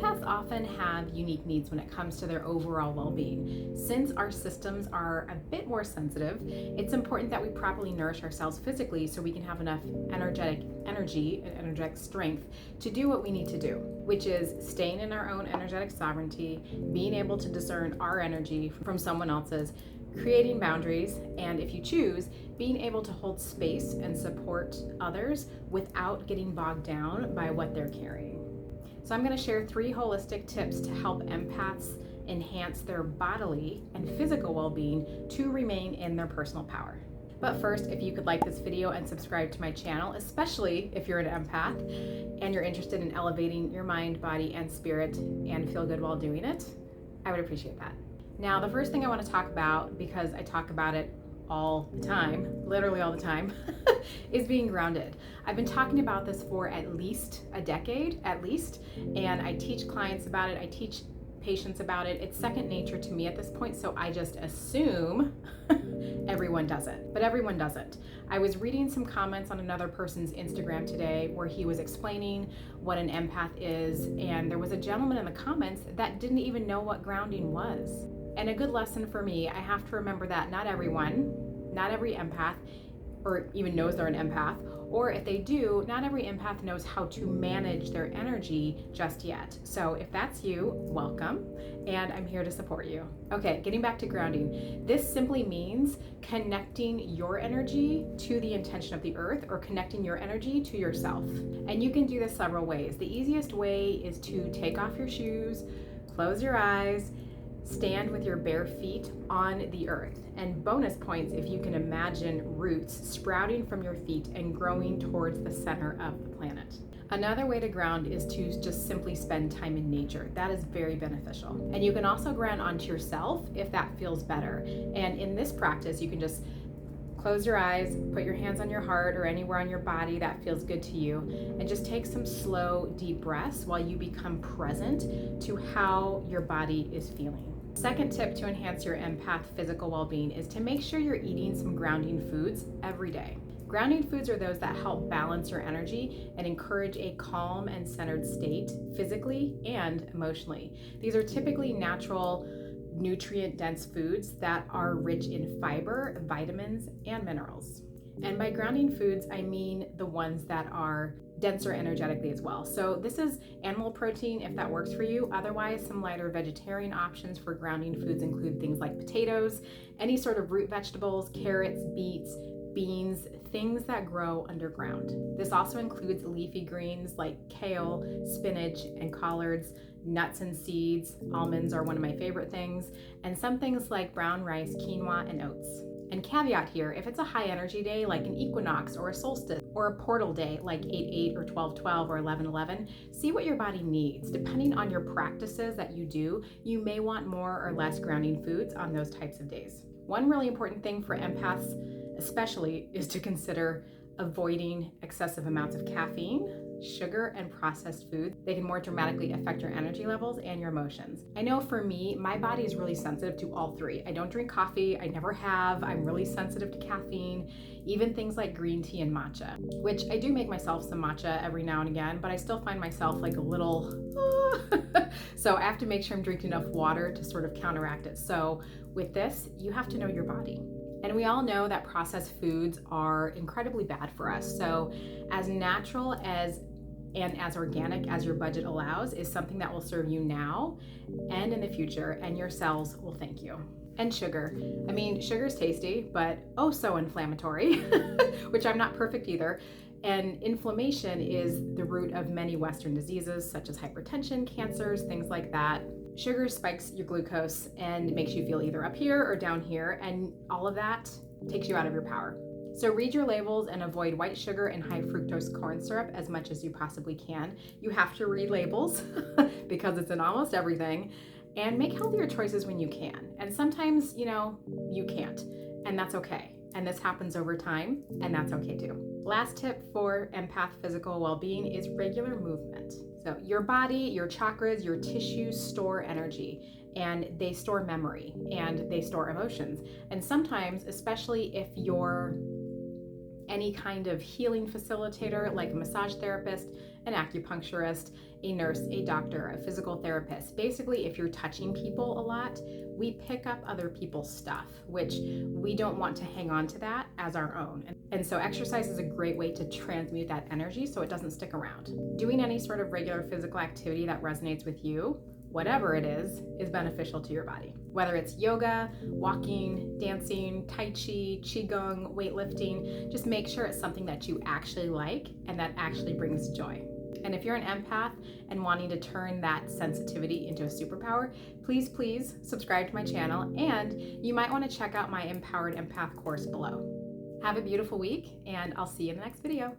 Empaths often have unique needs when it comes to their overall well-being. Since our systems are a bit more sensitive, it's important that we properly nourish ourselves physically so we can have enough energetic energy and energetic strength to do what we need to do, which is staying in our own energetic sovereignty, being able to discern our energy from someone else's, creating boundaries, and if you choose, being able to hold space and support others without getting bogged down by what they're carrying. So I'm going to share 3 holistic tips to help empaths enhance their bodily and physical well-being to remain in their personal power. But first, if you could like this video and subscribe to my channel, especially if you're an empath and you're interested in elevating your mind, body, and spirit and feel good while doing it, I would appreciate that. Now, the first thing I want to talk about, because I talk about it all the time, literally all the time, is being grounded. I've been talking about this for at least a decade, and I teach clients about it. I teach patients about it. It's second nature to me at this point, so I just assume everyone does it, but everyone doesn't. I was reading some comments on another person's Instagram today where he was explaining what an empath is, and there was a gentleman in the comments that didn't even know what grounding was. And a good lesson for me, I have to remember that not every empath, or even knows they're an empath, or if they do, not every empath knows how to manage their energy just yet. So if that's you, welcome, and I'm here to support you. Okay, getting back to grounding. This simply means connecting your energy to the intention of the earth, or connecting your energy to yourself. And you can do this several ways. The easiest way is to take off your shoes, close your eyes, stand with your bare feet on the earth. And bonus points if you can imagine roots sprouting from your feet and growing towards the center of the planet. Another way to ground is to just simply spend time in nature. That is very beneficial. And you can also ground onto yourself if that feels better. And in this practice, you can just close your eyes, put your hands on your heart or anywhere on your body that feels good to you, and just take some slow, deep breaths while you become present to how your body is feeling. Second tip to enhance your empath physical well-being is to make sure you're eating some grounding foods every day. Grounding foods are those that help balance your energy and encourage a calm and centered state physically and emotionally. These are typically natural, nutrient-dense foods that are rich in fiber, vitamins, and minerals. And by grounding foods, I mean the ones that are denser energetically as well. So this is animal protein if that works for you. Otherwise, some lighter vegetarian options for grounding foods include things like potatoes, any sort of root vegetables, carrots, beets, beans, things that grow underground. This also includes leafy greens like kale, spinach, and collards, nuts and seeds. Almonds are one of my favorite things, and some things like brown rice, quinoa, and oats. And caveat here, if it's a high energy day like an equinox or a solstice or a portal day like 8/8 or 12/12 or 11/11, see what your body needs. Depending on your practices that you do, you may want more or less grounding foods on those types of days. One really important thing for empaths especially is to consider avoiding excessive amounts of caffeine, sugar, and processed foods. They can more dramatically affect your energy levels and your emotions. I know for me, my body is really sensitive to all 3. I don't drink coffee, I never have. I'm really sensitive to caffeine, even things like green tea and matcha, which I do make myself some matcha every now and again, but I still find myself like a little, so I have to make sure I'm drinking enough water to sort of counteract it. So with this, you have to know your body. And we all know that processed foods are incredibly bad for us. So as natural and as organic as your budget allows is something that will serve you now and in the future, and your cells will thank you. And sugar. I mean, sugar's tasty, but oh so inflammatory, which I'm not perfect either. And inflammation is the root of many Western diseases such as hypertension, cancers, things like that. Sugar spikes your glucose and makes you feel either up here or down here, and all of that takes you out of your power. So read your labels and avoid white sugar and high fructose corn syrup as much as you possibly can. You have to read labels because it's in almost everything, and make healthier choices when you can. And sometimes, you can't, and that's okay. And this happens over time, and that's okay too. Last tip for empath physical well-being is regular movement. So your body, your chakras, your tissues store energy, and they store memory, and they store emotions. And sometimes, especially if you're any kind of healing facilitator like a massage therapist, an acupuncturist, a nurse, a doctor, a physical therapist. Basically, if you're touching people a lot, we pick up other people's stuff, which we don't want to hang on to that as our own. And so exercise is a great way to transmute that energy so it doesn't stick around. Doing any sort of regular physical activity that resonates with you, whatever it is beneficial to your body. Whether it's yoga, walking, dancing, tai chi, qigong, weightlifting, just make sure it's something that you actually like and that actually brings joy. And if you're an empath and wanting to turn that sensitivity into a superpower, please subscribe to my channel, and you might want to check out my Empowered Empath course below. Have a beautiful week, and I'll see you in the next video.